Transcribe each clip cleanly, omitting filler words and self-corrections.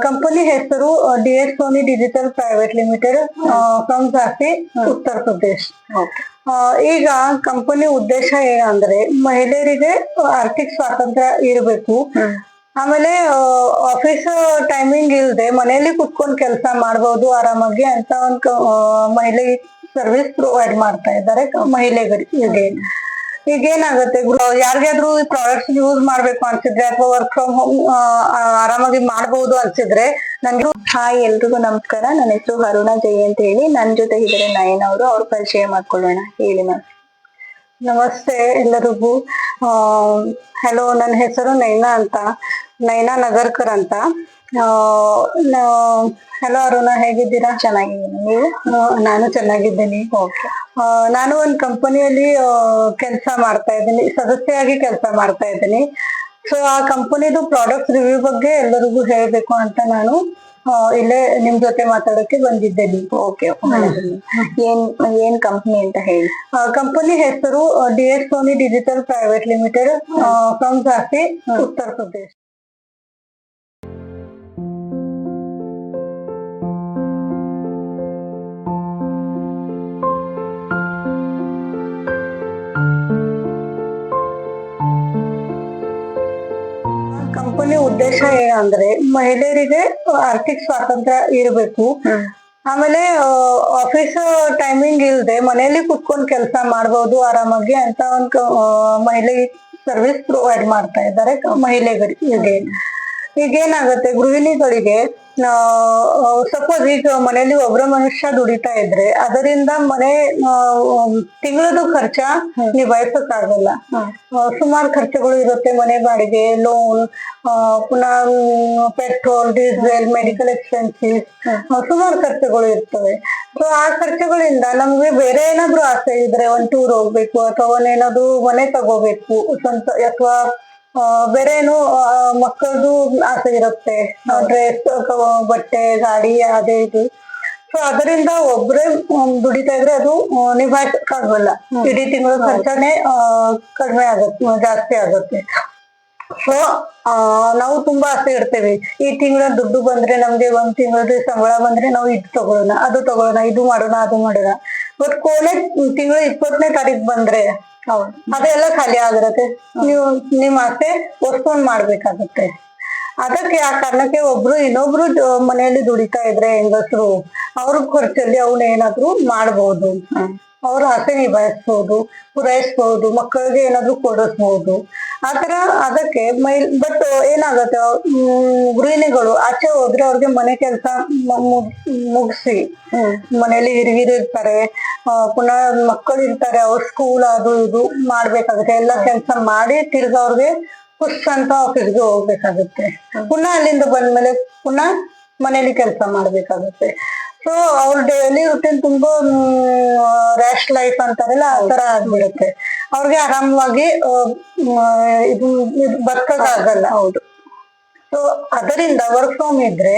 Company ಹೆಸರು DS Soni digital private limited from Jhansi Uttar Pradesh. ಈಗ company ಉದ್ದೇಶ ಏನಂದ್ರೆ ಮಹಿಳೆಯರಿಗೆ ಆರ್ಥಿಕ ಸ್ವಾತಂತ್ರ್ಯ ಇರಬೇಕು. ಆಮೇಲೆ ಆಫೀಸ್ ಟೈಮಿಂಗ್ ಇಲ್ದೆ ಮನೆಯಲ್ಲಿ ಕುತ್ಕೊಂಡು ಕೆಲಸ ಮಾಡಬಹುದು ಆರಾಮಾಗಿ ಅಂತ ಒಂದು ಮಹಿಳೆ ಸರ್ವಿಸ್ ಪ್ರೊವೈಡ್ ಮಾಡ್ತಾ ಇದ್ದಾರೆ ಮಹಿಳೆಯರಿಗೆ. ಈಗ ಏನಾಗುತ್ತೆ, ಯಾರಿಗಾದ್ರೂ ಈ ಪ್ರಾಡಕ್ಟ್ಸ್ ಯೂಸ್ ಮಾಡ್ಬೇಕು ಅನ್ಸಿದ್ರೆ ಅಥವಾ ವರ್ಕ್ ಫ್ರಮ್ ಹೋಮ್ ಆರಾಮಾಗಿ ಮಾಡಬಹುದು ಅನ್ಸಿದ್ರೆ ನನ್ಗೆ. ಹಾಯ್, ಎಲ್ರಿಗೂ ನಮಸ್ಕಾರ. ನನ್ನ ಹೆಸರು ಅರುಣಾ ಜೈ ಅಂತ ಹೇಳಿ. ನನ್ ಜೊತೆ ಇದ್ದಾರೆ ನಯನ ಅವರು. ಅವ್ರ ಪರಿಚಯ ಮಾಡ್ಕೊಳ್ಳೋಣ. ಹೇಳಿ ಮ್ಯಾಮ್. ನಮಸ್ತೆ ಎಲ್ಲರಿಗೂ. ಹಲೋ, ನನ್ನ ಹೆಸರು ನೈನಾ ನಗರ್ಕರ್ ಅಂತ. ಹಲೋ ಅರುಣಾ, ಹೇಗಿದ್ದೀರಾ? ಚೆನ್ನಾಗಿದ್ದೀನಿ, ನೀವು? ನಾನು ಚೆನ್ನಾಗಿದ್ದೀನಿ. ನಾನು ಒಂದು ಕಂಪನಿಯಲ್ಲಿ ಕೆಲಸ ಮಾಡ್ತಾ ಇದ್ದೀನಿ, ಸದಸ್ಯೆಯಾಗಿ ಕೆಲಸ ಮಾಡ್ತಾ ಇದ್ದೀನಿ. ಸೊ ಆ ಕಂಪನಿದು ಪ್ರಾಡಕ್ಟ್ ರಿವ್ಯೂ ಬಗ್ಗೆ ಎಲ್ಲರಿಗೂ ಹೇಳ್ಬೇಕು ಅಂತ ನಾನು ಇಲ್ಲೇ ನಿಮ್ ಜೊತೆ ಮಾತಾಡೋಕೆ ಬಂದಿದ್ದೇನೆ. ಓಕೆ, ಏನ್ ಕಂಪನಿ ಅಂತ ಹೇಳಿ. ಕಂಪನಿ ಹೆಸರು DS Soni digital private limited from Jhansi Uttar Pradesh. Company ಉದ್ದೇಶ ಏನಂದ್ರೆ ಮಹಿಳೆಯರಿಗೆ ಆರ್ಥಿಕ ಸ್ವಾತಂತ್ರ್ಯ ಇರಬೇಕು. ಆಮೇಲೆ ಆಫೀಸ್ ಟೈಮಿಂಗ್ ಇಲ್ದೆ ಮನೆಯಲ್ಲಿ ಕುತ್ಕೊಂಡು ಕೆಲಸ ಮಾಡಬಹುದು ಆರಾಮಾಗಿ ಅಂತ ಒಂದು ಮಹಿಳೆ ಸರ್ವಿಸ್ ಪ್ರೊವೈಡ್ ಮಾಡ್ತಾ ಇದ್ದಾರೆ ಮಹಿಳೆಯರಿಗೆ. ಈಗ ಏನಾಗುತ್ತೆ, ಗೃಹಿಣಿಗಳಿಗೆ ಸಪೋಸ್ ಈಗ ಮನೆಯಲ್ಲಿ ಒಬ್ಬರ ಮನುಷ್ಯ ದುಡಿತಾ ಇದ್ರೆ ಅದರಿಂದ ಮನೆ ತಿಂಗಳದು ಖರ್ಚ ನಿಭಾಯಿಸಕ್ಕಾಗಲ್ಲ. ಸುಮಾರು ಖರ್ಚುಗಳು ಇರುತ್ತೆ, ಮನೆ ಬಾಡಿಗೆ, ಲೋನ್, ಪುನಃ ಪೆಟ್ರೋಲ್, ಡೀಸೆಲ್, ಮೆಡಿಕಲ್ ಎಕ್ಸ್ಪೆನ್ಸಿಸ್, ಸುಮಾರು ಖರ್ಚುಗಳು ಇರ್ತವೆ. ಸೊ ಆ ಖರ್ಚುಗಳಿಂದ ನಮ್ಗೆ ಬೇರೆ ಏನಾದ್ರು ಆಸೆ ಇದ್ರೆ, ಒಂದ್ ಟೂರ್ ಹೋಗ್ಬೇಕು ಅಥವಾ ಒಂದೇನಾದ್ರು ಮನೆ ತಗೋಬೇಕು ಸ್ವಂತ, ಅಥವಾ ಬೇರೆ ಏನು ಮಕ್ಕಳದು ಆಸೆ ಇರುತ್ತೆ, ಡ್ರೆಸ್, ಬಟ್ಟೆ, ಗಾಡಿ, ಅದೇ ಇದು. ಸೊ ಅದರಿಂದ ಒಬ್ರೇ ದುಡಿತಾ ಇದ್ರೆ ಅದು ನಿಭಾಯಿಸಕ್ಕಾಗಲ್ಲ. ಇಡೀ ತಿಂಗಳ ಖರ್ಚನೇ ಕಡಿಮೆ ಆಗುತ್ತೆ, ಜಾಸ್ತಿ ಆಗುತ್ತೆ. ಸೊ ನಾವು ತುಂಬಾ ಆಸೆ ಇರ್ತೇವೆ, ಈ ತಿಂಗಳ ದುಡ್ಡು ಬಂದ್ರೆ, ನಮ್ಗೆ ಒಂದ್ ತಿಂಗಳದ ಸಂಬಳ ಬಂದ್ರೆ ನಾವು ಇದು ತಗೊಳ್ಳೋಣ, ಅದು ತಗೊಳ್ಳೋಣ, ಇದು ಮಾಡೋಣ, ಅದು ಮಾಡೋಣ. ಬಟ್ ಕೊನೆ ತಿಂಗಳ 20ನೇ ತಾರೀಕು ಬಂದ್ರೆ ಅದೆಲ್ಲ ಖಾಲಿ ಆಗಿರತ್ತೆ. ನೀವು ನಿಮ್ ಆಸೆ ಪೋಸ್ಟ್ಪೋನ್ ಮಾಡ್ಬೇಕಾಗತ್ತೆ. ಅದಕ್ಕೆ ಆ ಕಾರಣಕ್ಕೆ ಇನ್ನೊಬ್ರು ಮನೆಯಲ್ಲಿ ದುಡಿತಾ ಇದ್ರೆ ಹೆಂಗಸರು, ಅವ್ರ ಖರ್ಚಲ್ಲಿ ಅವ್ನ ಏನಾದ್ರು ಮಾಡ್ಬೋದು, ಅವ್ರ ಆಸೆ ನಿಭಾಯಿಸ್ಬೋದು, ಪೂರೈಸ್ಬೋದು, ಮಕ್ಕಳಿಗೆ ಏನಾದ್ರು ಕೊಡಿಸ್ಬೋದು. ಆತರ ಅದಕ್ಕೆ ಬಟ್ ಏನಾಗತ್ತೆ, ಗೃಹಿಣಿಗಳು ಆಚೆ ಹೋದ್ರೆ ಅವ್ರಿಗೆ ಮನೆ ಕೆಲಸ ಮುಗಿಸಿ, ಮನೇಲಿ ಹಿರಿಯರು ಇರ್ತಾರೆ, ಪುನಃ ಮಕ್ಕಳು ಇರ್ತಾರೆ, ಅವ್ರ ಸ್ಕೂಲ್ ಅದು ಇದು ಮಾಡ್ಬೇಕಾಗುತ್ತೆ. ಎಲ್ಲ ಕೆಲಸ ಮಾಡಿ ತಿರ್ಗ ಅವ್ರಿಗೆ ಖುಷ್ ಅಂತ ಆಫೀಸ್ಗೆ ಹೋಗ್ಬೇಕಾಗುತ್ತೆ. ಪುನಃ ಅಲ್ಲಿಂದ ಬಂದ್ಮೇಲೆ ಪುನಃ ಮನೇಲಿ ಕೆಲಸ ಮಾಡ್ಬೇಕಾಗುತ್ತೆ. ಸೊ ಅವ್ರ ಡೈಲಿ ರುಟೀನ್ ತುಂಬಾ ರ್ಯಾಶ್ ಲೈಫ್ ಅಂತಾರಲ್ಲ, ಆ ತರ ಆಗ್ಬಿಡುತ್ತೆ. ಅವ್ರಿಗೆ ಆರಾಮವಾಗಿ ಇದು ಬದುಕಕ್ಕಾಗಲ್ಲ. ಹೌದು. ಸೊ ಅದರಿಂದ ವರ್ಕ್ ಫ್ರಮ್ ಇದ್ರೆ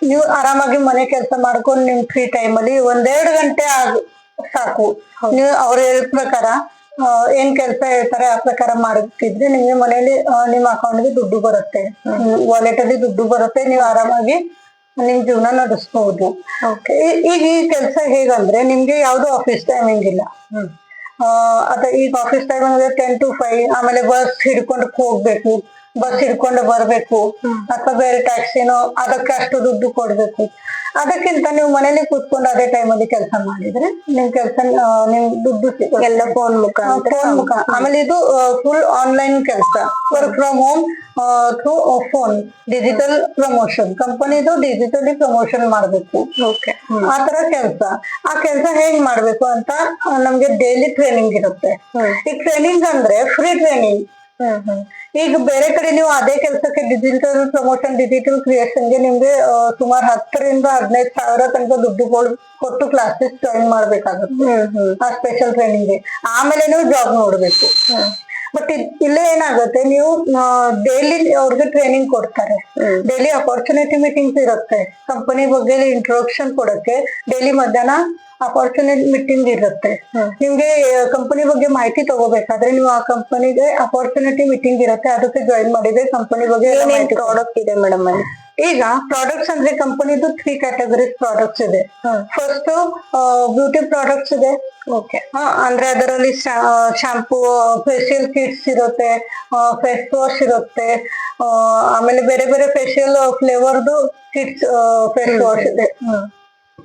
ನೀವು ಆರಾಮಾಗಿ ಮನೆ ಕೆಲಸ ಮಾಡ್ಕೊಂಡು ನಿಮ್ ಫ್ರೀ ಟೈಮ್ ಅಲ್ಲಿ 1-2 ಗಂಟೆ ಸಾಕು. ನೀವು ಅವ್ರ ಹೇಳಿದ ಪ್ರಕಾರ ಏನ್ ಕೆಲಸ ಹೇಳ್ತಾರೆ ಆ ಪ್ರಕಾರ ಮಾಡ್ತಿದ್ರೆ ನಿಮ್ಗೆ ಮನೇಲಿ ನಿಮ್ ಅಕೌಂಟ್ಗೆ ದುಡ್ಡು ಬರುತ್ತೆ, ವಾಲೆಟ್ ಅಲ್ಲಿ ದುಡ್ಡು ಬರುತ್ತೆ. ನೀವು ಆರಾಮಾಗಿ ನಿಮ್ ಜೀವನ ನಡೆಸ್ಬಹುದು. ಈಗ ಈ ಕೆಲಸ ಹೇಗಂದ್ರೆ ನಿಮ್ಗೆ ಯಾವ್ದು ಆಫೀಸ್ ಟೈಮಿಂಗ್ ಇಲ್ಲ. ಈಗ ಆಫೀಸ್ ಟೈಮ್ ಅಂದ್ರೆ 10 to 5, ಆಮೇಲೆ ಬಸ್ ಹಿಡ್ಕೊಂಡು ಹೋಗ್ಬೇಕು, ಬಸ್ ಹಿಡ್ಕೊಂಡು ಬರ್ಬೇಕು, ಅಥವಾ ಬೇರೆ ಟ್ಯಾಕ್ಸಿನೋ ಅದಕ್ಕೆ ಅಷ್ಟು ದುಡ್ಡು ಕೊಡ್ಬೇಕು. ಅದಕ್ಕಿಂತ ನೀವು ಮನೇಲಿ ಕೂತ್ಕೊಂಡು ಅದೇ ಟೈಮಲ್ಲಿ ಕೆಲಸ ಮಾಡಿದ್ರೆ ನಿಮ್ ಕೆಲಸ ನಿಮ್ ದುಡ್ಡು ಎಲ್ಲ ಫೋನ್ ಮುಖ. ಆಮೇಲೆ ಇದು ಫುಲ್ ಆನ್ಲೈನ್ ಕೆಲಸ, work from home through phone, digital promotion. ಕಂಪನಿದು ಡಿಜಿಟಲಿ ಪ್ರಮೋಷನ್ ಮಾಡ್ಬೇಕು. ಆ ತರ ಕೆಲಸ. ಆ ಕೆಲಸ ಹೇಗ್ ಮಾಡ್ಬೇಕು ಅಂತ ನಮ್ಗೆ ಡೈಲಿ ಟ್ರೈನಿಂಗ್ ಇರುತ್ತೆ. ಈ ಟ್ರೈನಿಂಗ್ ಅಂದ್ರೆ ಫ್ರೀ ಟ್ರೈನಿಂಗ್. ಈಗ ಬೇರೆ ಕಡೆ ನೀವು ಅದೇ ಕೆಲಸಕ್ಕೆ ಡಿಜಿಟಲ್ ಪ್ರಮೋಷನ್, ಡಿಜಿಟಲ್ ಕ್ರಿಯೇಷನ್ಗೆ ನಿಮ್ಗೆ ಸುಮಾರು 10,000 to 15,000 ತನಕ ದುಡ್ಡು ಕೊಟ್ಟು ಕ್ಲಾಸಸ್ ಜಾಯಿನ್ ಮಾಡ್ಬೇಕಾಗುತ್ತೆ ಆ ಸ್ಪೆಷಲ್ ಟ್ರೈನಿಂಗ್ಗೆ. ಆಮೇಲೆ ನೀವು ಜಾಬ್ ನೋಡ್ಬೇಕು. ಬಟ್ ಇಲ್ಲೇ ಏನಾಗುತ್ತೆ, ನೀವು ಡೈಲಿ ಅವ್ರಿಗೆ ಟ್ರೈನಿಂಗ್ ಕೊಡ್ತಾರೆ. ಡೈಲಿ ಅಪರ್ಚುನಿಟಿ ಮೀಟಿಂಗ್ಸ್ ಇರುತ್ತೆ. ಕಂಪನಿ ಬಗ್ಗೆ ಇಂಟ್ರೊಡಕ್ಷನ್ ಕೊಡಕ್ಕೆ ಡೈಲಿ ಮಧ್ಯಾಹ್ನ ಅಪರ್ಚುನಿಟಿ ಮೀಟಿಂಗ್ ಇರುತ್ತೆ. ನಿಮ್ಗೆ ಕಂಪನಿ ಬಗ್ಗೆ ಮಾಹಿತಿ ತಗೋಬೇಕಾದ್ರೆ ನೀವು ಆ ಕಂಪನಿಗೆ ಅಪರ್ಚುನಿಟಿ ಮೀಟಿಂಗ್ ಇರುತ್ತೆ, ಅದಕ್ಕೆ ಜಾಯಿನ್ ಮಾಡಿದ್ರೆ ಕಂಪನಿ ಬಗ್ಗೆ ಪ್ರಾಡಕ್ಟ್ ಇದೆ ಮೇಡಮ್ ಅಲ್ಲಿ. ಈಗ ಪ್ರಾಡಕ್ಟ್ಸ್ ಅಂದ್ರೆ ಕಂಪನಿದು 3 ಕ್ಯಾಟಗರೀಸ್ ಪ್ರಾಡಕ್ಟ್ಸ್ ಇದೆ. ಫಸ್ಟ್ ಬ್ಯೂಟಿ ಪ್ರಾಡಕ್ಟ್ಸ್ ಇದೆ. ಓಕೆ. ಅಂದ್ರೆ ಅದರಲ್ಲಿ ಶಾಂಪೂ, ಫೇಶಿಯಲ್ ಕಿಟ್ಸ್ ಇರುತ್ತೆ, ಫೇಸ್ ವಾಶ್ ಇರುತ್ತೆ, ಆಮೇಲೆ ಬೇರೆ ಬೇರೆ ಫೇಶಿಯಲ್ ಫ್ಲೇವರ್ದು ಕಿಟ್ಸ್, ಫೇಸ್ ವಾಶ್ ಇದೆ,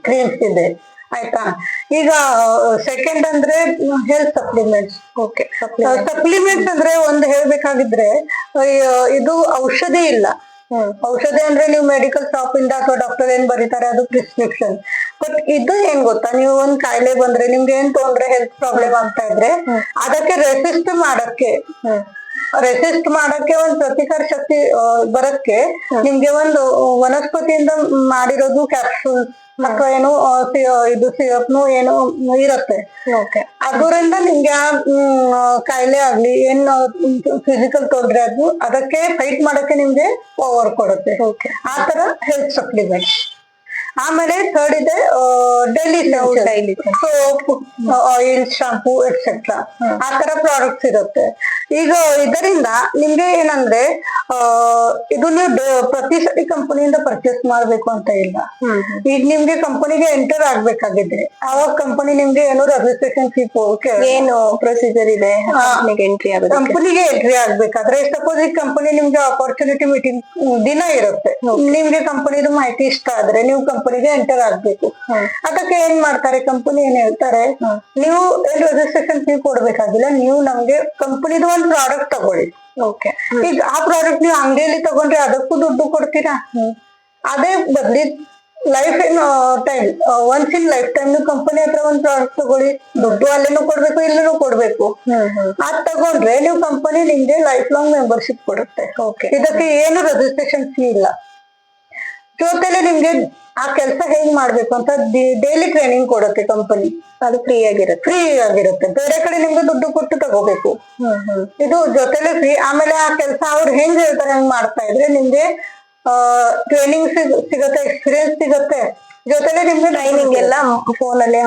ಕ್ರೀಮ್ಸ್ ಇದೆ, ಆಯ್ತಾ. ಈಗ ಸೆಕೆಂಡ್ ಅಂದ್ರೆ ಹೆಲ್ತ್ ಸಪ್ಲಿಮೆಂಟ್ಸ್. ಓಕೆ. ಸಪ್ಲಿಮೆಂಟ್ಸ್ ಅಂದ್ರೆ ಒಂದು ಹೇಳ್ಬೇಕಾಗಿದ್ರೆ ಇದು ಔಷಧಿ ಇಲ್ಲ. ಔಷಧಿ ಅಂದ್ರೆ ನೀವು ಮೆಡಿಕಲ್ ಶಾಪ್ ಇಂದ ಅಥವಾ ಡಾಕ್ಟರ್ ಏನ್ ಬರೀತಾರೆ ಅದು ಪ್ರಿಸ್ಕ್ರಿಪ್ಷನ್. ಬಟ್ ಇದು ಏನ್ ಗೊತ್ತಾ, ನೀವು ಒಂದ್ ಕಾಯಿಲೆ ಬಂದ್ರೆ, ನಿಮ್ಗೆ ಏನ್ ತೊಂದ್ರೆ, ಹೆಲ್ತ್ ಪ್ರಾಬ್ಲಮ್ ಆಗ್ತಾ ಇದ್ರೆ ಅದಕ್ಕೆ ರೆಸಿಸ್ಟ್ ಮಾಡಕ್ಕೆ ಒಂದ್ ಪ್ರತಿಕಾರ ಶಕ್ತಿ ಬರಕ್ಕೆ ನಿಮ್ಗೆ ಒಂದು ವನಸ್ಪತಿಯಿಂದ ಮಾಡಿರೋದು ಕ್ಯಾಪ್ಸೂಲ್ ಅಥವಾ ಏನು ಇದು ಸಿರಪ್ನು ಏನು ಇರುತ್ತೆ. ಅದರಿಂದ ನಿಮ್ಗೆ ಕಾಯಿಲೆ ಆಗ್ಲಿ ಏನ್ ಫಿಸಿಕಲ್ ತೊಂದ್ರೆ ಅದು ಅದಕ್ಕೆ ಫೈಟ್ ಮಾಡಕ್ಕೆ ನಿಮ್ಗೆ ಪವರ್ ಕೊಡುತ್ತೆ. ಆ ತರ ಹೆಲ್ತ್ ಸಪ್ಲಿಮೆಂಟ್. ಆಮೇಲೆ ಥರ್ಡ್ ಇದೆ daily soap, oil, shampoo etcetera, ಆ ತರ ಪ್ರಾಡಕ್ಟ್ಸ್ ಇರುತ್ತೆ. ಈಗ ಇದರಿಂದ ನಿಮ್ಗೆ ಏನಂದ್ರೆ ಇದು ನೀವು ಪ್ರತಿ ಸತಿ ಕಂಪನಿಯಿಂದ ಪರ್ಚೇಸ್ ಮಾಡ್ಬೇಕು ಅಂತ ಇಲ್ಲ. ಈಗ ನಿಮ್ಗೆ ಕಂಪನಿಗೆ ಎಂಟರ್ ಆಗ್ಬೇಕಾಗಿದೆ, ಅವಾಗ ಕಂಪನಿ ನಿಮ್ಗೆ ಏನೋ ರಿಜಿಸ್ಟ್ರೇಷನ್ ಫೀ ಏನು ಪ್ರೊಸೀಜರ್ ಇದೆ ಎಂಟ್ರಿ ಆಗೋದು. ಕಂಪನಿಗೆ ಎಂಟ್ರಿ ಆಗ್ಬೇಕಾದ್ರೆ ಸಪೋಸ್ ಈ ಕಂಪನಿ ನಿಮ್ಗೆ ಆಪರ್ಚುನಿಟಿ ಮೀಟಿಂಗ್ ದಿನ ಇರುತ್ತೆ, ನಿಮ್ಗೆ ಕಂಪನಿದು ಮಾಹಿತಿ ಇಷ್ಟ ಆದ್ರೆ ನೀವು ಕಂಪನಿಗೆ ಎಂಟರ್ ಆಗ್ಬೇಕು. ಅದಕ್ಕೆ ಏನ್ ಮಾಡ್ತಾರೆ, ಕಂಪನಿ ಏನ್ ಹೇಳ್ತಾರೆ, ನೀವು ಏನ್ ರಿಜಿಸ್ಟ್ರೇಷನ್ ಫೀ ಕೊಡ್ಬೇಕಾಗಿಲ್ಲ, ನೀವು ನಮ್ಗೆ ಕಂಪನಿದು ಒಂದು ಪ್ರಾಡಕ್ಟ್ ತಗೊಳ್ಳಿ. ಈಗ ಆ ಪ್ರಾಡಕ್ಟ್ ನೀವು ಅಂಗಡಿಯಲ್ಲಿ ತಗೊಂಡ್ರೆ ಅದಕ್ಕೂ ದುಡ್ಡು ಕೊಡ್ತೀರಾ. ಅದೇ ಬದ್ಲಿ life in time, once in life time ನೀವು ಕಂಪನಿ ಹತ್ರ ಒಂದ್ ಪ್ರಾಡಕ್ಟ್ ತಗೊಳ್ಳಿ, ದುಡ್ಡು ಅಲ್ಲೇನು ಕೊಡ್ಬೇಕು, ಇಲ್ಲೂ ಕೊಡ್ಬೇಕು. ಅದ್ ತಗೊಂಡ್ರೆ ನೀವು ಕಂಪನಿ ನಿಮ್ಗೆ ಲೈಫ್ ಲಾಂಗ್ ಮೆಂಬರ್ಶಿಪ್ ಕೊಡುತ್ತೆ. ಇದಕ್ಕೆ ಏನು ರಿಜಿಸ್ಟ್ರೇಷನ್ ಫೀ ಇಲ್ಲ. ಜೊತೆಲೆ ನಿಮ್ಗೆ ಆ ಕೆಲಸ ಹೇಗ್ ಮಾಡ್ಬೇಕು ಅಂತ ಡೈಲಿ ಟ್ರೈನಿಂಗ್ ಕೊಡುತ್ತೆ ಕಂಪನಿ. ಅದು ಫ್ರೀ ಆಗಿರುತ್ತೆ. ಬೇರೆ ಕಡೆ ನಿಮ್ಗೆ ದುಡ್ಡು ಕೊಟ್ಟು ತಗೋಬೇಕು. ಇದು ಜೊತೆಲೆ ಫ್ರೀ. ಆಮೇಲೆ ಆ ಕೆಲಸ ಅವ್ರು ಹೆಂಗ್ ಹೇಳ್ತಾರೆ ಹಂಗ್ ಮಾಡ್ತಾ ಇದ್ರೆ ನಿಮ್ಗೆ ಟ್ರೈನಿಂಗ್ ಸಿಗುತ್ತೆ, ಎಕ್ಸ್ಪೀರಿಯನ್ಸ್ ಸಿಗುತ್ತೆ. ಜೊತೆಲೆ ನಿಮ್ಗೆ ಟ್ರೈನಿಂಗ್ ಎಲ್ಲ ಫೋನಲ್ಲಿ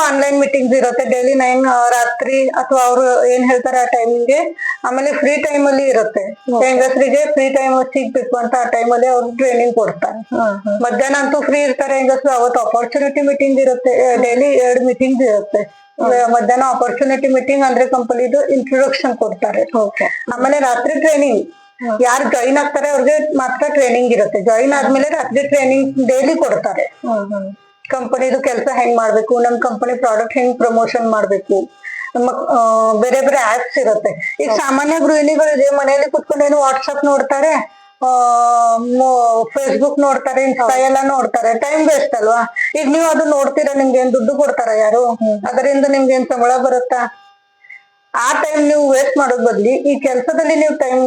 ಆನ್ಲೈನ್ ಮೀಟಿಂಗ್ಸ್ ಇರುತ್ತೆ ಡೈಲಿ 9 ರಾತ್ರಿ ಅಥವಾ ಅವ್ರು ಏನ್ ಹೇಳ್ತಾರೆ ಆ ಟೈಮಿಂಗ್ಗೆ. ಆಮೇಲೆ ಫ್ರೀ ಟೈಮ್ ಅಲ್ಲಿ ಇರುತ್ತೆ, ಹೆಂಗಸರಿಗೆ ಫ್ರೀ ಟೈಮ್ ಸಿಗ್ಬೇಕು ಅಂತ ಆ ಟೈಮ್ ಅಲ್ಲಿ ಅವ್ರು ಟ್ರೈನಿಂಗ್ ಕೊಡ್ತಾರೆ. ಮಧ್ಯಾಹ್ನ ಅಂತೂ ಫ್ರೀ ಇರ್ತಾರೆ ಹೆಂಗಸರು. ಅವತ್ತು ಅಪರ್ಚುನಿಟಿ ಮೀಟಿಂಗ್ ಇರುತ್ತೆ, ಡೈಲಿ 2 ಮೀಟಿಂಗ್ಸ್ ಇರುತ್ತೆ. ಮಧ್ಯಾಹ್ನ ಅಪರ್ಚುನಿಟಿ ಮೀಟಿಂಗ್ ಅಂದ್ರೆ ಕಂಪನಿದು ಇಂಟ್ರೊಡಕ್ಷನ್ ಕೊಡ್ತಾರೆ. ಆಮೇಲೆ ರಾತ್ರಿ ಟ್ರೈನಿಂಗ್, ಯಾರು ಜಾಯಿನ್ ಆಗ್ತಾರೆ ಅವ್ರಿಗೆ ಮಾತ್ರ ಟ್ರೈನಿಂಗ್ ಇರುತ್ತೆ. ಜಾಯಿನ್ ಆದ್ಮೇಲೆ ರಾತ್ರಿ ಟ್ರೈನಿಂಗ್ ಡೈಲಿ ಕೊಡ್ತಾರೆ. ಕಂಪನಿದು ಕೆಲಸ ಹೆಂಗ್ ಮಾಡ್ಬೇಕು, ನಮ್ ಕಂಪನಿ ಪ್ರಾಡಕ್ಟ್ ಹೆಂಗ್ ಪ್ರಮೋಷನ್ ಮಾಡ್ಬೇಕು, ನಮ್ಮ ಬೇರೆ ಬೇರೆ ಆಪ್ಸ್ ಇರುತ್ತೆ. ಈಗ ಸಾಮಾನ್ಯ ಗೃಹಿಣಿಗಳಿದೆ, ಮನೆಯಲ್ಲಿ ಕುತ್ಕೊಂಡು ಏನು ವಾಟ್ಸ್ಆಪ್ ನೋಡ್ತಾರೆ, ಫೇಸ್ಬುಕ್ ನೋಡ್ತಾರೆ, ಇನ್ಸ್ಟಾ ಎಲ್ಲ ನೋಡ್ತಾರೆ, ಟೈಮ್ ವೇಸ್ಟ್ ಅಲ್ವಾ. ಈಗ ನೀವು ಅದು ನೋಡ್ತೀರಾ, ನಿಮ್ಗೆ ಏನ್ ದುಡ್ಡು ಕೊಡ್ತಾರ ಯಾರು? ಅದರಿಂದ ನಿಮ್ಗೆ ಏನ್ ಸಂಬಳ ಬರುತ್ತಾ? ಆ ಟೈಮ್ ನೀವು ವೇಸ್ಟ್ ಮಾಡೋದ್ ಬದ್ಲಿ ಈ ಕೆಲಸದಲ್ಲಿ ನೀವು ಟೈಮ್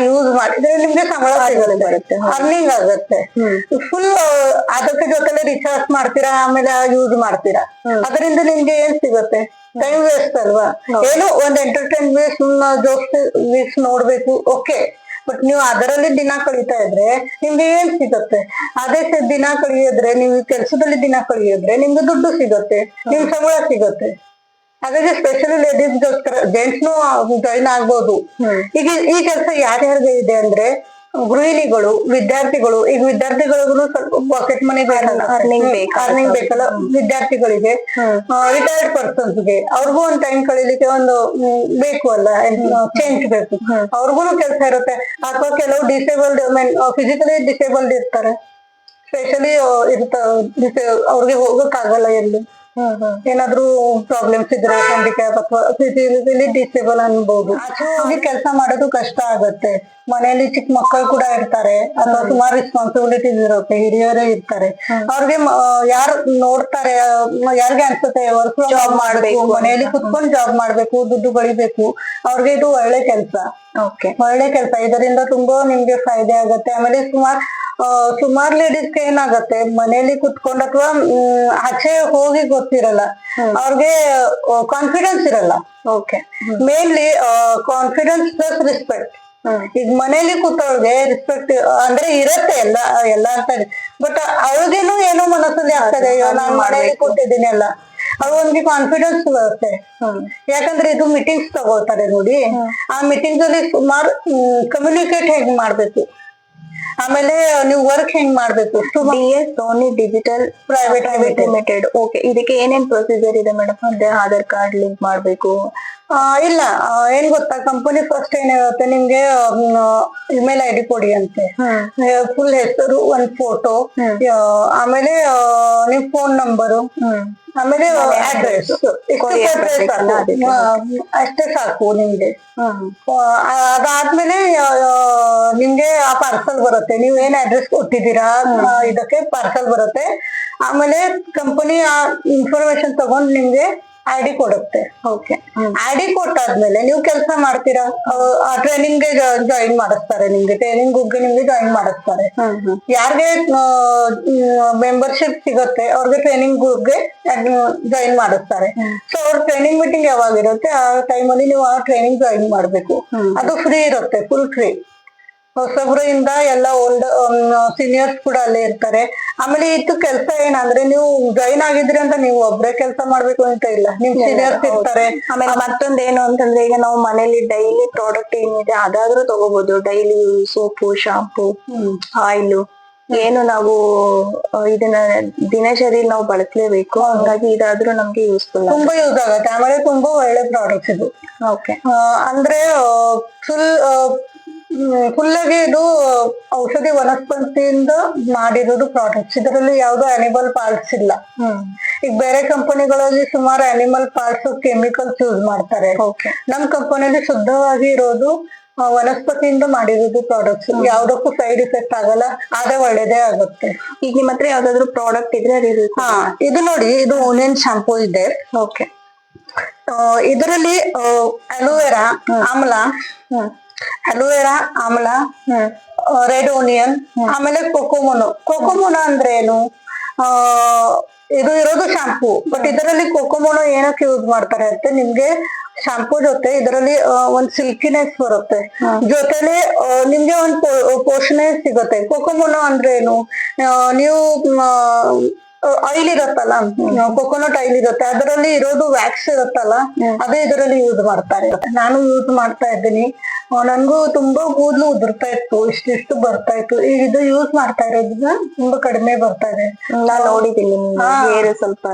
ಯೂಸ್ ಮಾಡಿದ್ರೆ ನಿಮ್ಗೆ ಸಂಬಳ ಬರುತ್ತೆ, ಅರ್ನಿಂಗ್ ಆಗುತ್ತೆ. ಫುಲ್ ಅದಕ್ಕೆ ಜೊತೆಲೆ ರಿಚಾರ್ಜ್ ಮಾಡ್ತೀರಾ, ಆಮೇಲೆ ಯೂಸ್ ಮಾಡ್ತೀರಾ. ಅದರಿಂದ ನಿಮ್ಗೆ ಏನ್ ಸಿಗುತ್ತೆ? ಟೈಮ್ ವೇಸ್ಟ್ ಅಲ್ವಾ. ಏನೋ ಒಂದ್ ಎಂಟರ್ಟೈನ್ಮೆಂಟ್ ಜೋಕ್ಸ್ ನೋಡ್ಬೇಕು, ಓಕೆ. ಬಟ್ ನೀವು ಅದರಲ್ಲಿ ದಿನ ಕಳೀತಾ ಇದ್ರೆ ನಿಮ್ಗೆ ಏನ್ ಸಿಗುತ್ತೆ? ಅದೇ ದಿನ ಕಳಿಯೋದ್ರೆ, ನೀವು ಕೆಲಸದಲ್ಲಿ ದಿನ ಕಳಿಯೋದ್ರೆ ನಿಮ್ಗೆ ದುಡ್ಡು ಸಿಗುತ್ತೆ, ನಿಮ್ ಸಂಬಳ ಸಿಗುತ್ತೆ. ಹಾಗಾಗಿ ಸ್ಪೆಷಲಿ ಲೇಡೀಸ್ಗೋಸ್ಕರ, ಜೆಂಟ್ಸ್ನು ಜಾಯಿನ್ ಆಗ್ಬೋದು. ಈಗ ಈ ಕೆಲಸ ಯಾರ್ಯಾರಿಗೆ ಇದೆ ಅಂದ್ರೆ ಗೃಹಿಣಿಗಳು, ವಿದ್ಯಾರ್ಥಿಗಳು. ಈಗ ವಿದ್ಯಾರ್ಥಿಗಳಿಗೂ ಸ್ವಲ್ಪ ಪಾಕೆಟ್ ಮನಿ ಬೇಕಲ್ಲ, ಅರ್ನಿಂಗ್ ಬೇಕಲ್ಲ ವಿದ್ಯಾರ್ಥಿಗಳಿಗೆ, ರಿಟೈರ್ಡ್ ಪರ್ಸನ್ಸ್ಗೆ, ಅವ್ರಿಗೂ ಒಂದ್ ಟೈಮ್ ಕಳೀಲಿಕ್ಕೆ ಒಂದು ಬೇಕು ಅಲ್ಲ, ಚೇಂಜ್ ಬೇಕು. ಅವ್ರಿಗೂ ಕೆಲಸ ಇರುತ್ತೆ. ಅಥವಾ ಕೆಲವು ಡಿಸೇಬಲ್ಡ್, ಫಿಸಿಕಲಿ ಡಿಸೇಬಲ್ಡ್ ಇರ್ತಾರೆ, ಸ್ಪೆಷಲಿ ಅವ್ರಿಗೆ ಹೋಗಕ್ ಆಗಲ್ಲ ಎಲ್ಲಿ, ಏನಾದ್ರೂ ಪ್ರಾಬ್ಲಮ್ಸ್ ಇದ್ರೆ, ಹ್ಯಾಂಡಿಕ್ಯಾಪ್ ಅಥವಾ ಫಿಸಿಕಲಿ ಡಿಸೇಬಲ್ ಅನ್ಬಹುದು. ಆಚೆ ಕೆಲಸ ಮಾಡೋದು ಕಷ್ಟ ಆಗತ್ತೆ. ಮನೆಯಲ್ಲಿ ಚಿಕ್ಕ ಮಕ್ಕಳು ಕೂಡ ಇರ್ತಾರೆ, ಅಥವಾ ಸುಮಾರು ರೆಸ್ಪಾನ್ಸಿಬಿಲಿಟೀಸ್ ಇರುತ್ತೆ, ಹಿರಿಯರೇ ಇರ್ತಾರೆ. ಅವ್ರಿಗೆ ಯಾರು ನೋಡ್ತಾರೆ? ಯಾರಿಗೆ ಅನ್ಸುತ್ತೆ ವರ್ಕ್ ಜಾಬ್ ಮಾಡ್ಬೇಕು, ಮನೆಯಲ್ಲಿ ಕುತ್ಕೊಂಡು ಜಾಬ್ ಮಾಡ್ಬೇಕು, ದುಡ್ಡು ಗಳಿಬೇಕು? ಅವ್ರಿಗೆ ಇದು ಒಳ್ಳೆ ಕೆಲಸ. ಒಳ್ಳೆ ಕೆಲಸ. ಇದರಿಂದ ತುಂಬಾ ನಿಮ್ಗೆ ಫಾಯ್ದೆ ಆಗತ್ತೆ. ಆಮೇಲೆ ಸುಮಾರು ಲೇಡೀಸ್ಗೆ ಏನಾಗತ್ತೆ, ಮನೆಯಲ್ಲಿ ಕುತ್ಕೊಂಡು ಅಥವಾ ಆಚೆ ಹೋಗಿ ಗೊತ್ತಿರಲ್ಲ, ಅವ್ರಿಗೆ ಕಾನ್ಫಿಡೆನ್ಸ್ ಇರಲ್ಲ. Mainly confidence plus respect. ಈಗ ಮನೇಲಿ ಕೂತವ್ರಿಗೆ ರೆಸ್ಪೆಕ್ಟ್ ಅಂದ್ರೆ ಇರತ್ತೆ ಎಲ್ಲ ಅಂತ, ಬಟ್ ಅವ್ರಿಗೇನು ಏನೋ ಮನಸ್ಸಲ್ಲಿ ಆಗ್ತದೆ, ನಾನು ಮನೇಲಿ ಕೂತಿದ್ದೀನಿ ಅಲ್ಲ, ಅವ್ರಿಗೆ ಕಾನ್ಫಿಡೆನ್ಸ್ ಬರುತ್ತೆ. ಯಾಕಂದ್ರೆ ಇದು ಮೀಟಿಂಗ್ಸ್ ತಗೋತಾರೆ ನೋಡಿ, ಆ ಮೀಟಿಂಗ್ಸ್ ಅಲ್ಲಿ ಸುಮಾರು ಕಮ್ಯುನಿಕೇಟ್ ಹೇಗ್ ಮಾಡ್ಬೇಕು ಆಮೇಲೆ ನೀವು ವರ್ಕ್ ಹೆಂಗ್ ಮಾಡ್ಬೇಕು DS Sony digital private limited. Okay, ಇದಕ್ಕೆ ಏನೇನ್ ಪ್ರೊಸೀಜರ್ ಇದೆ ಮೇಡಮ್? ಅಂದ್ರೆ ಆಧಾರ್ ಕಾರ್ಡ್ ಲಿಂಕ್ ಮಾಡ್ಬೇಕು? ಇಲ್ಲ ಏನ್ ಗೊತ್ತಾ, ಕಂಪನಿ ಫಸ್ಟ್ ಏನಿರುತ್ತೆ ನಿಮ್ಗೆ ಇಮೇಲ್ ID ಕೊಡಿ ಅಂತೆ, ಫುಲ್ ಹೆಸರು, ಒಂದ್ ಫೋಟೋ, ಆಮೇಲೆ ನಿಮ್ ಫೋನ್ ನಂಬರು, ಆಮೇಲೆ ಅಡ್ರೆಸ್, ಅಷ್ಟೇ ಸಾಕು ನಿಮ್ಗೆ. ಅದಾದ್ಮೇಲೆ ನಿಮ್ಗೆ ಆ ಪಾರ್ಸಲ್ ಬರುತ್ತೆ, ನೀವ್ ಏನ್ ಅಡ್ರೆಸ್ ಕೊಟ್ಟಿದ್ದೀರಾ ಇದಕ್ಕೆ ಪಾರ್ಸಲ್ ಬರುತ್ತೆ. ಆಮೇಲೆ ಕಂಪನಿ ಆ ಇನ್ಫಾರ್ಮೇಶನ್ ತಗೊಂಡ್ ನಿಮ್ಗೆ ID ಕೊಡುತ್ತೆ. ಓಕೆ, ID ಕೊಟ್ಟಾದ್ಮೇಲೆ ನೀವು ಕೆಲಸ ಮಾಡ್ತೀರಾ, ಆ ಟ್ರೈನಿಂಗ್ ಗೆ ಜಾಯಿನ್ ಮಾಡಿಸ್ತಾರೆ, ನಿಮ್ಗೆ ಟ್ರೈನಿಂಗ್ ಹೋಗಿ ನಿಮ್ಗೆ ಜಾಯಿನ್ ಮಾಡಿಸ್ತಾರೆ. ಯಾರಿಗೆ ಮೆಂಬರ್ಶಿಪ್ ಸಿಗುತ್ತೆ ಅವ್ರಿಗೆ ಟ್ರೈನಿಂಗ್ ಗೆ ಜಾಯಿನ್ ಮಾಡಿಸ್ತಾರೆ. ಸೊ ಅವ್ರ ಟ್ರೈನಿಂಗ್ ಮೀಟಿಂಗ್ ಯಾವಾಗ ಇರುತ್ತೆ ಆ ಟೈಮಲ್ಲಿ ನೀವು ಆ ಟ್ರೈನಿಂಗ್ ಜಾಯಿನ್ ಮಾಡ್ಬೇಕು. ಅದು ಫ್ರೀ ಇರುತ್ತೆ, ಫುಲ್ ಫ್ರೀ. ಹೊಸಬ್ರಿಂದ ಎಲ್ಲ ಓಲ್ಡ್ ಸೀನಿಯರ್ಸ್ ಕೂಡ ಅಲ್ಲೇ ಇರ್ತಾರೆ. ಆಮೇಲೆ ಇದು ಕೆಲಸ ಏನಂದ್ರೆ ನೀವು ಜಾಯಿನ್ ಆಗಿದ್ರಿ ಅಂತ ನೀವು ಒಬ್ರೇ ಕೆಲಸ ಮಾಡ್ಬೇಕು ಅಂತ ಇಲ್ಲ, ನಿಮ್ ಸೀನಿಯರ್ಸ್ ಇರ್ತಾರೆ. ಆಮೇಲೆ ಮತ್ತೊಂದ್ ಏನು ಅಂತಂದ್ರೆ, ಈಗ ನಾವು ಮನೇಲಿ ಡೈಲಿ ಪ್ರಾಡಕ್ಟ್ ಏನಿದೆ ಅದಾದ್ರೂ ತಗೋಬಹುದು. ಡೈಲಿ ಸೋಪು, ಶಾಂಪೂ, ಆಯಿಲ್ ಏನು ನಾವು ಇದನ್ನ ದಿನಚರಿ ನಾವು ಬಳಸಲೇಬೇಕು. ಹಾಗಾಗಿ ಇದಾದ್ರೂ ನಮ್ಗೆ ಯೂಸ್ಫುಲ್, ತುಂಬಾ ಯೂಸ್ ಆಗುತ್ತೆ. ಆಮೇಲೆ ತುಂಬಾ ಒಳ್ಳೆ ಪ್ರಾಡಕ್ಟ್ಸ್ ಇದು. ಓಕೆ, ಅಂದ್ರೆ ಫುಲ್ ಆಗಿ ಇದು ಔಷಧಿ ವನಸ್ಪತಿಯಿಂದ ಮಾಡಿರೋದು ಪ್ರಾಡಕ್ಟ್ಸ್. ಇದರಲ್ಲಿ ಯಾವ್ದು ಅನಿಮಲ್ ಪಾರ್ಟ್ಸ್ ಇಲ್ಲ. ಈಗ ಬೇರೆ ಕಂಪನಿಗಳಲ್ಲಿ ಸುಮಾರು ಅನಿಮಲ್ ಪಾರ್ಟ್ಸ್, ಕೆಮಿಕಲ್ಸ್ ಯೂಸ್ ಮಾಡ್ತಾರೆ. ನಮ್ ಕಂಪನಿಯಲ್ಲಿ ಶುದ್ಧವಾಗಿ ಇರೋದು ವನಸ್ಪತಿಯಿಂದ ಮಾಡಿರೋದು ಪ್ರಾಡಕ್ಟ್ಸ್. ಯಾವ್ದಕ್ಕೂ ಸೈಡ್ ಇಫೆಕ್ಟ್ ಆಗಲ್ಲ, ಅದೇ ಒಳ್ಳೇದೇ ಆಗುತ್ತೆ. ಈಗ ನಿಮ್ಮ ಹತ್ರ ಯಾವ್ದಾದ್ರು ಪ್ರಾಡಕ್ಟ್ ಇದ್ರೆ ಇದು ನೋಡಿ, ಇದು ಓನಿಯನ್ ಶಾಂಪೂ ಇದೆ. ಓಕೆ, ಇದರಲ್ಲಿ ಅಲೋವೆರಾ ಆಮ್ಲ, ರೆಡ್ ಓನಿಯನ್, ಆಮೇಲೆ ಕೊಕೊಮೊನೊ ಅಂದ್ರೆ ಏನು, ಇದು ಇರೋದು ಶಾಂಪೂ. ಬಟ್ ಇದರಲ್ಲಿ ಕೊಕೊಮೊನೊ ಏನಕ್ಕೆ ಯೂಸ್ ಮಾಡ್ತಾರೆ ಅಂತ, ನಿಮ್ಗೆ ಶಾಂಪೂ ಜೊತೆ ಇದರಲ್ಲಿ ಒಂದ್ ಸಿಲ್ಕಿನೆಸ್ ಬರುತ್ತೆ, ಜೊತೆಲಿ ನಿಮ್ಗೆ ಒಂದ್ ಪೋಷಣೆ ಸಿಗುತ್ತೆ. ಕೊಕೊಮೊನೊ ಅಂದ್ರೆ ಏನು, ನೀವು ಆಯಿಲ್ ಇರುತ್ತಲ್ಲ, ಕೊಕೊನಟ್ ಆಯಿಲ್ ಇರುತ್ತೆ, ಅದರಲ್ಲಿ ಇರೋದು ವ್ಯಾಕ್ಸ್ ಇರುತ್ತಲ್ಲ, ಅದೇ ಇದರಲ್ಲಿ ಯೂಸ್ ಮಾಡ್ತಾರೆ. ನಾನು ಯೂಸ್ ಮಾಡ್ತಾ ಇದ್ದೀನಿ, ನನ್ಗೂ ತುಂಬಾ ಕೂದಲು ಉದುರ್ತಾ ಇತ್ತು, ಇಷ್ಟು ಬರ್ತಾ ಇತ್ತು. ಈಗ ಇದು ಯೂಸ್ ಮಾಡ್ತಾ ಇರೋದ್ರಿಂದ ತುಂಬಾ ಕಡಿಮೆ ಬರ್ತಾ ಇದೆ. ನಾನ್ ನೋಡಿದ್ದೀನಿ, ಸ್ವಲ್ಪ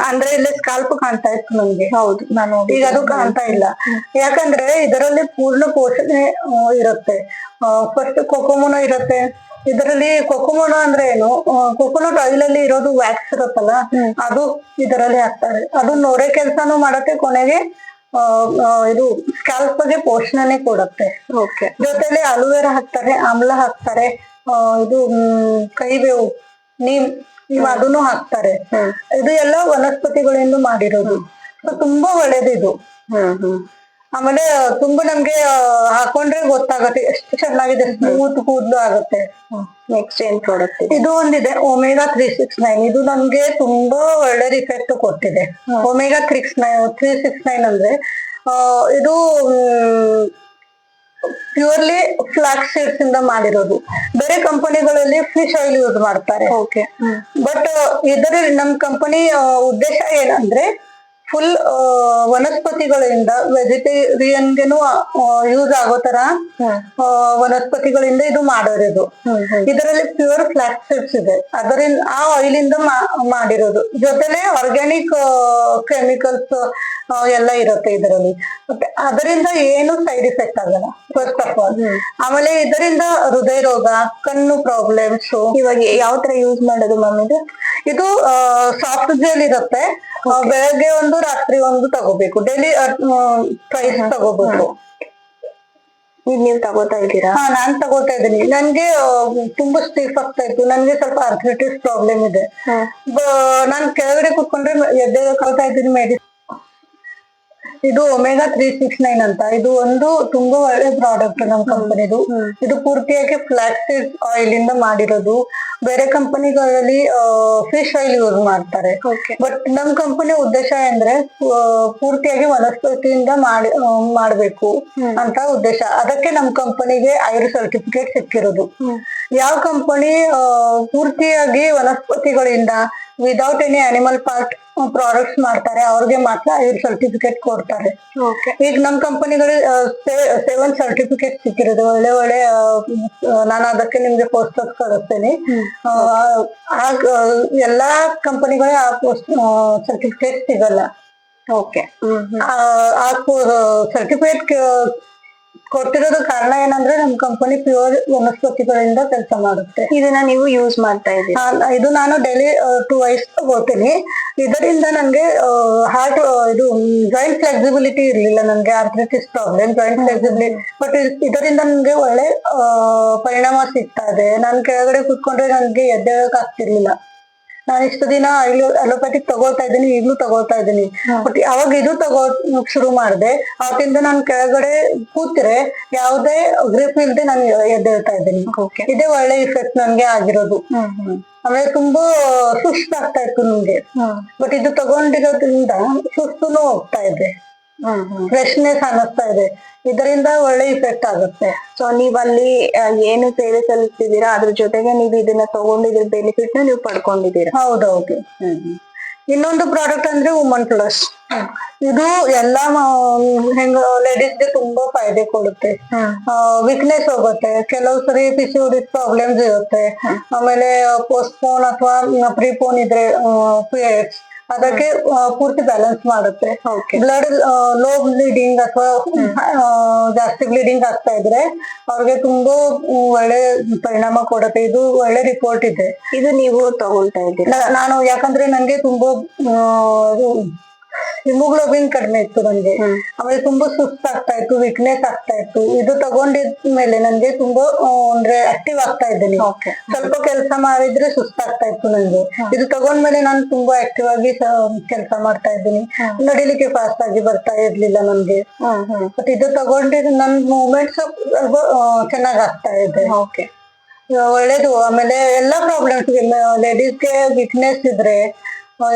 ಅಂದ್ರೆ ಇಲ್ಲಿ ಸ್ಕಾಲ್ಪ್ ಕಾಣ್ತಾ ಇತ್ತು ನನ್ಗೆ. ಹೌದು, ನಾನು ಈಗ ಅದು ಕಾಣ್ತಾ ಇಲ್ಲ. ಯಾಕಂದ್ರೆ ಇದರಲ್ಲಿ ಪೂರ್ಣ ಪೋಷಣೆ ಇರುತ್ತೆ. ಫಸ್ಟ್ ಕೊಕೊಮೊನೊ ಇರುತ್ತೆ. ಇದರಲ್ಲಿ ಕೊಕೊಮೊನೊ ಅಂದ್ರೆ ಏನು, ಕೊಕೊನಟ್ ಆಯಿಲ್ ಅಲ್ಲಿ ಇರೋದು ವ್ಯಾಕ್ಸ್ ಇರುತ್ತಲ್ಲ, ಅದು ಇದರಲ್ಲಿ ಹಾಕ್ತಾರೆ. ಅದು ನೊರೆ ಕೆಲ್ಸಾನು ಮಾಡತ್ತೆ, ಕೊನೆಗೆ ಇದು ಸ್ಕ್ಯಾಲ್ಪ್ ಗೆ ಪೋಷಣೆ ಕೊಡುತ್ತೆ. ಜೊತೆಲಿ ಅಲೋವೆರಾ ಹಾಕ್ತಾರೆ, ಆಮ್ಲ ಹಾಕ್ತಾರೆ, ಇದು ಕೈಬೇವು, ನೀಮ್ ಅದನ್ನು ಹಾಕ್ತಾರೆ. ಇದು ಎಲ್ಲ ವನಸ್ಪತಿಗಳಿಂದ ಮಾಡಿರೋದು. ತುಂಬಾ ಒಳ್ಳೇದು ಇದು. ಆಮೇಲೆ ತುಂಬಾ ನಮ್ಗೆ ಹಾಕೊಂಡ್ರೆ ಗೊತ್ತಾಗತ್ತೆ ಎಷ್ಟು ಚೆನ್ನಾಗಿದೆ, ಸ್ಮೂತ್ ಕೂದಲು ಆಗುತ್ತೆ. ನೆಕ್ಸ್ಟ್ ಏನ್ ಪ್ರಾಡಕ್ಟ್? ಇದು ಒಂದಿದೆ, ಒಮೆಗಾ 369. ಇದು ನಮ್ಗೆ ತುಂಬಾ ಒಳ್ಳೆ ಇಫೆಕ್ಟ್ ಕೊಟ್ಟಿದೆ. ಒಮೆಗಾ 369 ಅಂದ್ರೆ ಇದು ಪ್ಯೂರ್ಲಿ ಫ್ಲಾಕ್ಸ್ ಸೀಡ್ಸ್ ಇಂದ ಮಾಡಿರೋದು. ಬೇರೆ ಕಂಪನಿಗಳಲ್ಲಿ ಫಿಶ್ ಆಯಿಲ್ ಯೂಸ್ ಮಾಡ್ತಾರೆ. ಬಟ್ ಇದರಲ್ಲಿ ನಮ್ ಕಂಪನಿ ಉದ್ದೇಶ ಏನಂದ್ರೆ ಫುಲ್ ವನಸ್ಪತಿಗಳಿಂದ ವೆಜಿಟೇರಿಯನ್ಗೆನು ಯೂಸ್ ಆಗೋ ತರ ವನಸ್ಪತಿಗಳಿಂದ ಇದು ಮಾಡೋದು. ಇದರಲ್ಲಿ ಪ್ಯೂರ್ ಫ್ಲಾಕ್ಸ್ ಸೀಡ್ಸ್ ಇದೆ, ಅದರಿಂದ ಆ ಆಯಿಲ್ ಇಂದ ಮಾಡಿರೋದು. ಜೊತೆಲೆ ಆರ್ಗ್ಯಾನಿಕ್ ಕೆಮಿಕಲ್ಸ್ ಎಲ್ಲ ಇರುತ್ತೆ ಇದರಲ್ಲಿ. ಅದರಿಂದ ಏನು ಸೈಡ್ ಇಫೆಕ್ಟ್ ಆಗಲ್ಲ, ಫಸ್ಟ್ ಆಫ್ ಆಲ್. ಆಮೇಲೆ ಇದರಿಂದ ಹೃದಯ ರೋಗ, ಕಣ್ಣು ಪ್ರಾಬ್ಲಮ್ಸ್. ಇವಾಗ ಯಾವ ತರ ಯೂಸ್ ಮಾಡೋದು ಮ್ಯಾಮ್? ಇದು ಸಾಫ್ಟ್ ಜೆಲ್ ಇರುತ್ತೆ, ಬೆಳಗ್ಗೆ ಒಂದು ರಾತ್ರಿ ಒಂದು ತಗೋಬೇಕು. ಡೈಲಿ ಪ್ರೈಸ್ ತಗೋಬೇಕು. ಈಗ ನೀವ್ ತಗೋತಾ ಇದ್ದೀರಾ? ನಾನ್ ತಗೋತಾ ಇದ್ದೀನಿ. ನನ್ಗೆ ತುಂಬಾ ಸ್ಟೀಫ್ ಆಗ್ತಾ ಇತ್ತು, ನನ್ಗೆ ಸ್ವಲ್ಪ ಆರ್ಥ್ರೈಟಿಸ್ ಪ್ರಾಬ್ಲಮ್ ಇದೆ. ನಾನ್ ಕೆಳಗಡೆ ಕುತ್ಕೊಂಡ್ರೆ ಎದ್ದೆ ತಗೋತಾ ಇದ್ದೀನಿ ಮೆಡಿಸಿನ್. ಇದು ಒಮೆಗಾ 369 ಅಂತ. ಇದು ಒಂದು ತುಂಬಾ ಒಳ್ಳೆ ಪ್ರಾಡಕ್ಟ್ ನಮ್ ಕಂಪನಿದು. ಇದು ಪೂರ್ತಿಯಾಗಿ ಫ್ಲಾಕ್ಸ್ ಸೀಡ್ ಆಯಿಲ್ ಇಂದ ಮಾಡಿರೋದು. ಬೇರೆ ಕಂಪನಿಗಳಲ್ಲಿ ಫಿಶ್ ಆಯಿಲ್ ಯೂಸ್ ಮಾಡ್ತಾರೆ. ಬಟ್ ನಮ್ ಕಂಪನಿ ಉದ್ದೇಶ ಅಂದ್ರೆ ಪೂರ್ತಿಯಾಗಿ ವನಸ್ಪತಿಯಿಂದ ಮಾಡ್ಬೇಕು ಅಂತ ಉದ್ದೇಶ. ಅದಕ್ಕೆ ನಮ್ ಕಂಪನಿಗೆ ಐರ್ ಸರ್ಟಿಫಿಕೇಟ್ ಸಿಕ್ಕಿರೋದು. ಯಾವ ಕಂಪನಿ ಪೂರ್ತಿಯಾಗಿ ವನಸ್ಪತಿಗಳಿಂದ without any animal part products ಮಾಡ್ತಾರೆ ಅವ್ರಿಗೆ ಮಾತ್ರ 5 ಸರ್ಟಿಫಿಕೇಟ್ ಕೊಡ್ತಾರೆ. ಓಕೆ. ಈಗ ನಮ್ ಕಂಪನಿಗಳು 7 ಸರ್ಟಿಫಿಕೇಟ್ ಸಿಕ್ಕಿರೋದು ಒಳ್ಳೆ ಒಳ್ಳೆ ನಾನು ಅದಕ್ಕೆ ನಿಮ್ಗೆ ಪೋಸ್ಟರ್ಸ್ ಕಳಿಸ್ತೇನೆ. ಎಲ್ಲಾ ಕಂಪನಿಗಳೇ ಆ ಸರ್ಟಿಫಿಕೇಟ್ ಸಿಗಲ್ಲ. ಓಕೆ. ಆ ಸರ್ಟಿಫಿಕೇಟ್ ಕೊಟ್ಟಿರೋದು ಕಾರಣ ಏನಂದ್ರೆ ನಮ್ ಕಂಪನಿ ಪ್ಯೂರ್ ವನಸ್ಪತಿಗಳಿಂದ ಕೆಲಸ ಮಾಡುತ್ತೆ. ಇದನ್ನ ನೀವು ಯೂಸ್ ಮಾಡ್ತಾ ಇದ್ದೀರಾ? ಇದು ನಾನು ಡೈಲಿ 2 ವೈಸ್ ತಗೋತೀನಿ. ಇದರಿಂದ ನನ್ಗೆ ಹಾರ್ಟ್ ಇದು ಜಾಯಿಂಟ್ ಫ್ಲೆಕ್ಸಿಬಿಲಿಟಿ ಇರ್ಲಿಲ್ಲ, ನನ್ಗೆ arthritis problem, joint flexibility. But ಇದರಿಂದ ನನ್ಗೆ ಒಳ್ಳೆ ಪರಿಣಾಮ ಸಿಗ್ತಾ ಇದೆ. ನಾನ್ ಕೆಳಗಡೆ ಕುತ್ಕೊಂಡ್ರೆ ನನ್ಗೆ ಎದ್ದೇಳಕ್ ಆಗ್ತಿರ್ಲಿಲ್ಲ. ನಾನು ಇಷ್ಟು ದಿನ ಅಲೋಪ್ಯಾಥಿಕ್ ತಗೊಳ್ತಾ ಇದ್ದೀನಿ, ಈಗ್ಲೂ ತಗೊಳ್ತಾ ಇದ್ದೀನಿ. ಬಟ್ ಅವಾಗ ಇದು ಶುರು ಮಾಡಿದೆ. ಅವತ್ತಿಂದ ನಾನು ಕೆಳಗಡೆ ಕೂತ್ರೆ ಯಾವುದೇ ಗ್ರಿಪ್ ಇಲ್ದೆ ನಾನು ಎದ್ದೇಳ್ತಾ ಇದ್ದೀನಿ. ಇದೇ ಒಳ್ಳೆ ಇಫೆಕ್ಟ್ ನನ್ಗೆ ಆಗಿರೋದು. ಆಮೇಲೆ ತುಂಬಾ ಸುಸ್ತು ಆಗ್ತಾ ಇತ್ತು ನನ್ಗೆ. ಬಟ್ ಇದು ತಗೊಂಡಿರೋದ್ರಿಂದ ಸುಸ್ತುನು ಹೋಗ್ತಾ ಇದೆ, ಫ್ರೆಶ್ನೆಸ್ ಅನ್ನಿಸ್ತಾ ಇದೆ. ಇದರಿಂದ ಒಳ್ಳೆ ಇಫೆಕ್ಟ್ ಆಗುತ್ತೆ. ಸೊ ನೀವ್ ಅಲ್ಲಿ ಏನು ಸೇವೆ ಸಲ್ಲಿಸ್ತಿದ್ದೀರಾ ಅದ್ರ ಜೊತೆಗೆ ನೀವು ಇದನ್ನ ತಗೊಂಡಿದ್ರ ಬೆನಿಫಿಟ್ ನ ನೀವು ಪಡ್ಕೊಂಡಿದ್ದೀರಾ? ಹೌದೌದು. ಇನ್ನೊಂದು ಪ್ರಾಡಕ್ಟ್ ಅಂದ್ರೆ ವುಮನ್ ಪ್ಲಸ್. ಇದು ಎಲ್ಲಾ ಹೆಂಗ ಲೇಡೀಸ್ಗೆ ತುಂಬಾ ಫಾಯ್ದೆ ಕೊಡುತ್ತೆ. ವೀಕ್ನೆಸ್ ಹೋಗುತ್ತೆ, ಕೆಲವು ಸರಿ PCOD ಪ್ರಾಬ್ಲಮ್ಸ್ ಇರುತ್ತೆ, ಆಮೇಲೆ ಪೋಸ್ಟ್ಪೋನ್ ಅಥವಾ ಪ್ರಿಪೋನ್ ಇದ್ರೆ ಪೀರಿಯಡ್ಸ್ ಅದಕ್ಕೆ ಪೂರ್ತಿ ಬ್ಯಾಲೆನ್ಸ್ ಮಾಡುತ್ತೆ. ಬ್ಲಡ್ ಲೋ ಬ್ಲೀಡಿಂಗ್ ಅಥವಾ ಜಾಸ್ತಿ ಬ್ಲೀಡಿಂಗ್ ಆಗ್ತಾ ಇದ್ರೆ ಅವ್ರಿಗೆ ತುಂಬಾ ಒಳ್ಳೆ ಪರಿಣಾಮ ಕೊಡುತ್ತೆ. ಇದು ಒಳ್ಳೆ ರಿಪೋರ್ಟ್ ಇದೆ. ಇದು ನೀವು ತಗೊಳ್ತಾ ಇದ್ದೀರಾ? ನಾನು ಯಾಕಂದ್ರೆ ನಂಗೆ ತುಂಬಾ ಹಿಮೋಗ್ಲೋಬಿನ್ ಕಡಿಮೆ ಇತ್ತು ನನ್ಗೆ. ಆಮೇಲೆ ತುಂಬಾ ಸುಸ್ತಾಗ್ತಾ ಇತ್ತು, ವೀಕ್ನೆಸ್ ಆಗ್ತಾ ಇತ್ತು. ಇದು ತಗೊಂಡಿದ್ಮೇಲೆ ನನ್ಗೆ ತುಂಬಾ ಅಂದ್ರೆ ಆಕ್ಟಿವ್ ಆಗ್ತಾ ಇದ್ದೀನಿ. ಸ್ವಲ್ಪ ಕೆಲಸ ಮಾಡಿದ್ರೆ ಸುಸ್ತಾಗ್ತಾ ಇತ್ತು ನನ್ಗೆ. ಇದು ತಗೊಂಡ್ಮೇಲೆ ನಾನು ತುಂಬಾ ಆಕ್ಟಿವ್ ಆಗಿ ಕೆಲಸ ಮಾಡ್ತಾ ಇದ್ದೀನಿ. ನಡಿಲಿಕ್ಕೆ ಫಾಸ್ಟ್ ಆಗಿ ಬರ್ತಾ ಇರ್ಲಿಲ್ಲ ನನ್ಗೆ. ಬಟ್ ಇದು ತಗೊಂಡಿದ್ರೆ ನನ್ ಮೂವ್ಮೆಂಟ್ಸ್ ಚೆನ್ನಾಗ್ ಆಗ್ತಾ ಇದೆ. ಒಳ್ಳೇದು. ಆಮೇಲೆ ಎಲ್ಲಾ ಪ್ರಾಬ್ಲಮ್ಸ್ ಲೇಡೀಸ್ಗೆ ವೀಕ್ನೆಸ್ ಇದ್ರೆ,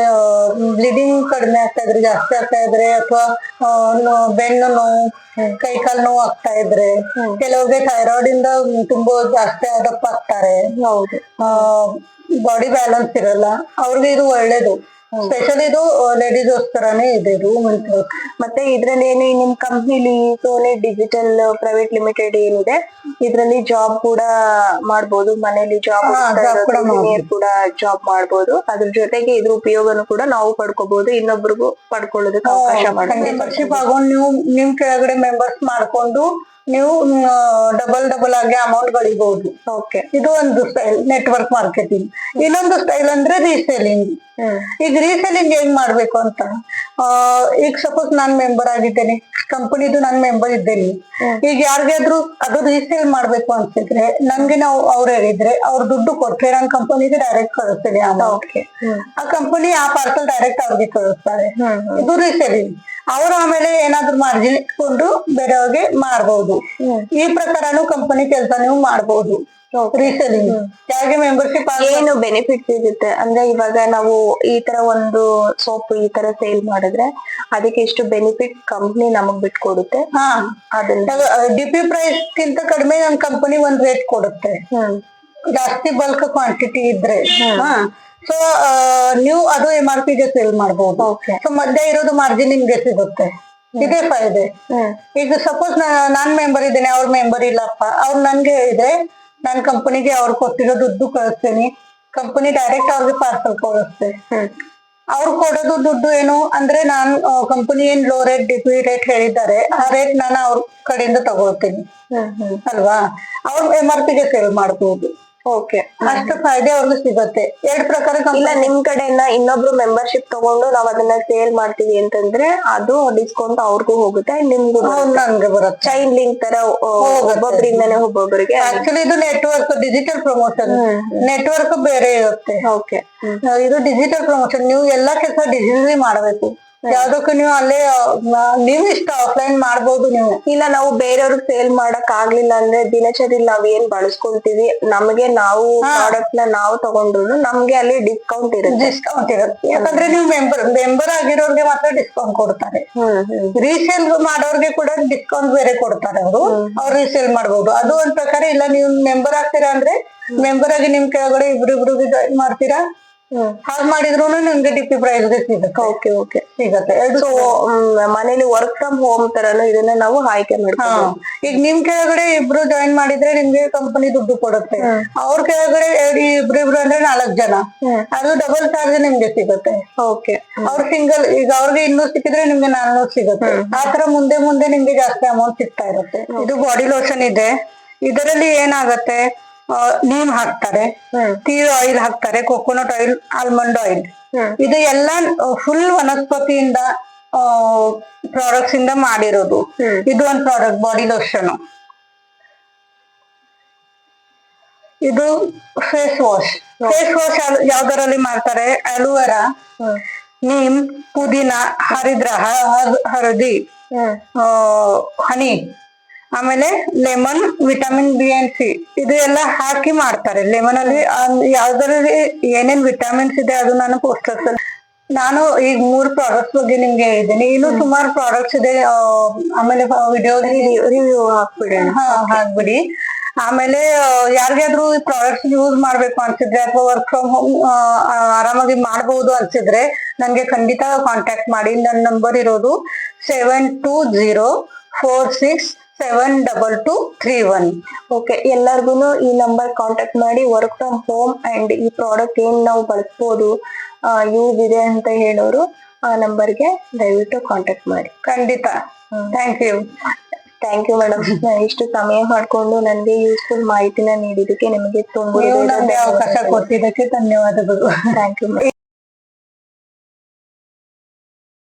ಬ್ಲೀಡಿಂಗ್ ಕಡಿಮೆ ಆಗ್ತಾ ಇದ್ರೆ, ಜಾಸ್ತಿ ಆಗ್ತಾ ಇದ್ರೆ, ಅಥವಾ ಬೆನ್ನು ನೋವು, ಕೈ ಕಾಲು ನೋವು ಆಗ್ತಾ ಇದ್ರೆ, ಕೆಲವ್ರಿಗೆ ಥೈರಾಯ್ಡ್ ಇಂದ ತುಂಬಾ ಜಾಸ್ತಿ ದಪ್ಪ ಆಗ್ತಾರೆ, ಬಾಡಿ ಬ್ಯಾಲೆನ್ಸ್ ಇರಲ್ಲ, ಅವ್ರಿಗೆ ಇದು ಒಳ್ಳೇದು. ಸ್ಪೆಷಲ್ ಇದು ಲೇಡೀಸ್ಗೋಸ್ಕರನೇ ಇದೆ ಇದು. ಮತ್ತೆ ಇದ್ರಲ್ಲಿ ಏನು ನಿಮ್ ಕಂಪ್ನಿಲಿ ಸೋನಿ ಡಿಜಿಟಲ್ ಪ್ರೈವೇಟ್ ಲಿಮಿಟೆಡ್ ಏನಿದೆ ಇದ್ರಲ್ಲಿ ಜಾಬ್ ಕೂಡ ಮಾಡ್ಬೋದು, ಮನೇಲಿ ಜಾಬ್ ಕೂಡ ಜಾಬ್ ಮಾಡ್ಬೋದು. ಅದ್ರ ಜೊತೆಗೆ ಇದ್ರ ಉಪಯೋಗನು ಕೂಡ ನಾವು ಪಡ್ಕೋಬಹುದು, ಇನ್ನೊಬ್ರಿಗೂ ಪಡ್ಕೊಳ್ಳೋದಕ್ಕೆ ಅವಕಾಶ ಮಾಡಿ. ಮೆಂಬರ್ಶಿಪ್ ಆಗೊಂಡು ನೀವು ನಿಮ್ ಕೆಳಗಡೆ ಮೆಂಬರ್ಸ್ ಮಾಡ್ಕೊಂಡು ನೀವು ಡಬಲ್ ಆಗಿ ಅಮೌಂಟ್ ಗಳಿಬಹುದು. ಇದು ಒಂದು ಸ್ಟೈಲ್ ನೆಟ್ವರ್ಕ್ ಮಾರ್ಕೆಟಿಂಗ್. ಇನ್ನೊಂದು ಸ್ಟೈಲ್ ಅಂದ್ರೆ ರೀಸೇಲಿಂಗ್. ಈಗ ರೀಸೇಲಿಂಗ್ ಹೆಂಗ್ ಮಾಡ್ಬೇಕು ಅಂತ, ಈಗ ಸಪೋಸ್ ನಾನ್ ಮೆಂಬರ್ ಆಗಿದ್ದೇನೆ, ಕಂಪನಿದು ನಾನ್ ಮೆಂಬರ್ ಇದ್ದೇನೆ. ಈಗ ಯಾರಿಗಾದ್ರು ಅದು ರೀಸೇಲ್ ಮಾಡ್ಬೇಕು ಅನ್ಸಿದ್ರೆ ನನ್ಗೆ ನಾವು ಅವ್ರು ಹೇಳಿದ್ರೆ ಅವ್ರ ದುಡ್ಡು ಕೊಟ್ರೆ ನಾನು ಕಂಪನಿಗೆ ಡೈರೆಕ್ಟ್ ಕಳಿಸ್ತೇನೆ ಆ ಕಂಪನಿ ಆ ಪಾರ್ಸಲ್ ಡೈರೆಕ್ಟ್ ಅವ್ರಿಗೆ ಕಳಿಸ್ತಾರೆ. ಇದು ರೀಸೇಲಿಂಗ್. ಅವ್ರು ಆಮೇಲೆ ಏನಾದ್ರು ಮಾರ್ಜಿನ್ ಇಟ್ಕೊಂಡು ಬೇರೆಯವ್ರಿಗೆ ಮಾರ್ಬಹುದು. ಈ ಪ್ರಕಾರನು ಕಂಪನಿ ಕೆಲಸ ನೀವು ಮಾಡ್ಬೋದು. ರೀಸೇಲಿಂಗ್ ಯಾರಿಗೆ ಮೆಂಬರ್ಶಿಪ್ ಏನು ಬೆನಿಫಿಟ್ ಸಿಗುತ್ತೆ ಅಂದ್ರೆ, ಇವಾಗ ನಾವು ಈ ತರ ಒಂದು ಸೋಪ್ ಈ ತರ ಸೇಲ್ ಮಾಡಿದ್ರೆ ಅದಕ್ಕೆ ಎಷ್ಟು ಬೆನಿಫಿಟ್ ಕಂಪ್ನಿ ನಮಗ್ ಬಿಟ್ಕೊಡುತ್ತೆ? DP ಪ್ರೈಸ್ ಗಿಂತ ಕಡಿಮೆ ನಮ್ ಕಂಪನಿ ಒಂದ್ ರೇಟ್ ಕೊಡುತ್ತೆ. ಜಾಸ್ತಿ ಬಲ್ಕ್ ಕ್ವಾಂಟಿಟಿ ಇದ್ರೆ ಸೊ ನೀವು ಅದು MRP ಗೆ ಸೇಲ್ ಮಾಡಬಹುದು. ಸೊ ಮಧ್ಯೆ ಇರೋದು ಮಾರ್ಜಿನ್ ನಿಮ್ಗೆ ಸಿಗುತ್ತೆ. ಇದೇ ಫಾಯ್ದೆ. ಈಗ ಸಪೋಸ್ ನಾನ್ ಮೆಂಬರ್ ಇದ್ದೇನೆ, ಅವ್ರ ಮೆಂಬರ್ ಇಲ್ಲಪ್ಪ, ಅವ್ರು ನನ್ಗೆ ಇದೆ, ನಾನ್ ಕಂಪನಿಗೆ ಅವ್ರು ಕೊಟ್ಟಿರೋ ದುಡ್ಡು ಕಳಿಸ್ತೇನೆ, ಕಂಪನಿ ಡೈರೆಕ್ಟ್ ಅವ್ರಿಗೆ ಪಾರ್ಸಲ್ ಕಳಿಸ್ತೆ. ಅವ್ರು ಕೊಡೋದು ದುಡ್ಡು ಏನು ಅಂದ್ರೆ, ನಾನ್ ಕಂಪನಿ ಏನ್ ಲೋ ರೇಟ್ DP ರೇಟ್ ಹೇಳಿದ್ದಾರೆ ಆ ರೇಟ್ ನಾನು ಅವ್ರ ಕಡೆಯಿಂದ ತಗೊಳ್ತೀನಿ ಅಲ್ವಾ. ಅವ್ರ MRP ಗೆ ಸೇಲ್ ಮಾಡ್ಬೋದು. ಅಷ್ಟು ಫಾಯ್ದೆ ಅವ್ರಿಗೆ ಸಿಗುತ್ತೆ. ಎರಡ್ ಪ್ರಕಾರ. ಇಲ್ಲ, ನಿಮ್ ಕಡೆಯಿಂದ ಇನ್ನೊಬ್ರು ಮೆಂಬರ್ಶಿಪ್ ತಗೊಂಡು ನಾವ್ ಅದನ್ನ ಸೇಲ್ ಮಾಡ್ತೀವಿ ಅಂತಂದ್ರೆ ಅದು ಡಿಸ್ಕೌಂಟ್ ಅವ್ರಿಗೂ ಹೋಗುತ್ತೆ, ನಿಮ್ಗೂ ನನ್ಗೆ ಬರುತ್ತೆ. ಚೈನ್ ಲಿಂಕ್ ತರ ಒಬ್ಬೊಬ್ಬರಿಂದಾನೆ ಒಬ್ಬೊಬ್ಬರಿಗೆ. ಆಕ್ಚುಲಿ ಇದು ನೆಟ್ವರ್ಕ್ ಡಿಜಿಟಲ್ ಪ್ರಮೋಷನ್. ನೆಟ್ವರ್ಕ್ ಬೇರೆ ಇರುತ್ತೆ. ಇದು ಡಿಜಿಟಲ್ ಪ್ರಮೋಷನ್. ನೀವು ಎಲ್ಲಾ ಕೆಲಸ ಡಿಜಿಟಲಿ ಮಾಡ್ಬೇಕು. ಯಾವ್ದಕ್ಕೂ ನೀವು ಅಲ್ಲೇ ನೀವು ಇಷ್ಟ ಆಫ್ಲೈನ್ ಮಾಡ್ಬೋದು ನೀವು. ಇಲ್ಲ, ನಾವು ಬೇರೆಯವ್ರಿಗೆ ಸೇಲ್ ಮಾಡಕ್ ಆಗ್ಲಿಲ್ಲ ಅಂದ್ರೆ ದಿನಚರಿ ನಾವ್ ಏನ್ ಬಳಸ್ಕೊಳ್ತೀವಿ, ನಮಗೆ ನಾವು ಪ್ರಾಡಕ್ಟ್ ನ ನಾವು ತಗೊಂಡ್ರು ನಮ್ಗೆ ಅಲ್ಲಿ ಡಿಸ್ಕೌಂಟ್ ಇರುತ್ತೆ. ಯಾಕಂದ್ರೆ ನೀವು ಮೆಂಬರ್ ಆಗಿರೋರ್ಗೆ ಮಾತ್ರ ಡಿಸ್ಕೌಂಟ್ ಕೊಡ್ತಾರೆ. ರೀಸೇಲ್ ಮಾಡೋರ್ಗೆ ಕೂಡ ಡಿಸ್ಕೌಂಟ್ ಬೇರೆ ಕೊಡ್ತಾರೆ. ಅವ್ರು ರೀಸೇಲ್ ಮಾಡ್ಬೋದು. ಅದು ಒಂದ್ ಪ್ರಕಾರ. ಇಲ್ಲ ನೀವು ಮೆಂಬರ್ ಆಗ್ತೀರಾ ಅಂದ್ರೆ ಮೆಂಬರ್ ಆಗಿ ನಿಮ್ ಕೆಳಗಡೆ ಇಬ್ರಿಬ್ರಿಗೆ ಜಾಯಿನ್ ಮಾಡ್ತೀರಾ, ಹಾಗೆ ಮಾಡಿದ್ರು ನಿಮ್ಗೆ DP ಪ್ರೈಸ್ಗೆ ಸಿಗುತ್ತೆ. Okay okay. ಸಿಗತ್ತೆ ಎರಡು. ಸೊ ಮನೇಲಿ ವರ್ಕ್ ಫ್ರಮ್ ಹೋಮ್ ತರನು ಇದನ್ನ ನಾವು ಆಯ್ಕೆ ಹಾ, ಮಾಡ್ತೀವಿ. ಈಗ ನಿಮ್ ಕೆಳಗಡೆ ಇಬ್ರು ಜಾಯಿನ್ ಮಾಡಿದ್ರೆ ನಿಮ್ಗೆ ಕಂಪನಿ ದುಡ್ಡು ಕೊಡುತ್ತೆ. ಅವ್ರ ಕೆಳಗಡೆ ಇಬ್ರು ಅಂದ್ರೆ 4 ಜನ, ಅದು ಡಬಲ್ ಚಾರ್ಜ್ ನಿಮ್ಗೆ ಸಿಗುತ್ತೆ. ಓಕೆ. ಅವ್ರ ಸಿಂಗಲ್, ಈಗ ಅವ್ರಿಗೆ 200 ಸಿಕ್ಕಿದ್ರೆ ನಿಮ್ಗೆ 400 ಸಿಗುತ್ತೆ. ಆತರ ಮುಂದೆ ಮುಂದೆ ನಿಮ್ಗೆ ಜಾಸ್ತಿ ಅಮೌಂಟ್ ಸಿಗ್ತಾ ಇರುತ್ತೆ. ಇದು ಬಾಡಿ ಲೋಷನ್ ಇದೆ. ಇದರಲ್ಲಿ ಏನಾಗತ್ತೆ, ನೀಮ್ ಹಾಕ್ತಾರೆ, ತೀರ್ ಆಯಿಲ್ ಹಾಕ್ತಾರೆ, ಕೊಕೊನಟ್ ಆಯಿಲ್, ಆಲ್ಮಂಡ್ ಆಯಿಲ್, ಇದು ಎಲ್ಲ ಫುಲ್ ವನಸ್ಪತಿಯಿಂದ ಪ್ರಾಡಕ್ಟ್ಸ್ ಇಂದ ಮಾಡಿರೋದು. ಇದು ಒಂದ್ ಪ್ರಾಡಕ್ಟ್ ಬಾಡಿ ಲೋಷನ್. ಇದು ಫೇಸ್ ವಾಶ್. ಫೇಸ್ ವಾಶ್ ಯಾವ್ದರಲ್ಲಿ ಮಾಡ್ತಾರೆ, ಅಲೋವೆರಾ, ನೀಮ್, ಪುದೀನ, ಹರಿದ್ರ, ಹಳದಿ, ಹನಿ, ಆಮೇಲೆ lemon, vitamin B and C, ಇದು ಎಲ್ಲ ಹಾಕಿ ಮಾಡ್ತಾರೆ. ಲೆಮನ್ ಅಲ್ಲಿ ಯಾವ್ದ್ರಲ್ಲಿ ಏನೇನ್ ವಿಟಮಿನ್ಸ್ ಇದೆ ಅದು ನಾನು ಪೋಸ್ಟರ್ಸ್ ಅಲ್ಲಿ, ನಾನು ಈಗ 3 ಪ್ರಾಡಕ್ಟ್ಸ್ ಬಗ್ಗೆ ನಿಮ್ಗೆ ಹೇಳಿದ್ದೀನಿ. ಇನ್ನು ಸುಮಾರು ಪ್ರಾಡಕ್ಟ್ಸ್ ಇದೆ. ಆಮೇಲೆ ವಿಡಿಯೋ ರಿವ್ಯೂ ಹಾಕ್ಬಿಡೋಣ. ಹಾಕ್ಬಿಡಿ. ಆಮೇಲೆ ಯಾರಿಗಾದ್ರೂ ಈ ಪ್ರಾಡಕ್ಟ್ಸ್ ಯೂಸ್ ಮಾಡ್ಬೇಕು ಅನ್ಸಿದ್ರೆ ಅಥವಾ ವರ್ಕ್ ಫ್ರಮ್ ಹೋಮ್ ಆರಾಮಾಗಿ ಮಾಡ್ಬೋದು ಅನ್ಸಿದ್ರೆ ನನ್ಗೆ ಖಂಡಿತ ಕಾಂಟ್ಯಾಕ್ಟ್ ಮಾಡಿ. ನನ್ನ ನಂಬರ್ ಇರೋದು 7204672231. ಓಕೆ, ಎಲ್ಲರಿಗೂ ಈ ನಂಬರ್ ಕಾಂಟ್ಯಾಕ್ಟ್ ಮಾಡಿ ವರ್ಕ್ ಫ್ರಮ್ ಹೋಮ್ ಅಂಡ್ ಈ ಪ್ರಾಡಕ್ಟ್ ಏನ್ ನಾವು ಬಳಸ್ಬೋದು, ಯೂಸ್ ಇದೆ ಅಂತ ಹೇಳೋರು ಆ ನಂಬರ್ಗೆ ದಯವಿಟ್ಟು ಕಾಂಟ್ಯಾಕ್ಟ್ ಮಾಡಿ. ಖಂಡಿತ. Thank you. Thank you madam. ಇಷ್ಟು ಸಮಯ ಮಾಡ್ಕೊಂಡು ನನಗೆ ಯೂಸ್ಫುಲ್ ಮಾಹಿತಿನ ನೀಡಿದಕ್ಕೆ ನಿಮಗೆ ತುಂಬ ಅವಕಾಶ ಕೊಟ್ಟಿದ್ದಕ್ಕೆ ಧನ್ಯವಾದಗಳು. Thank you.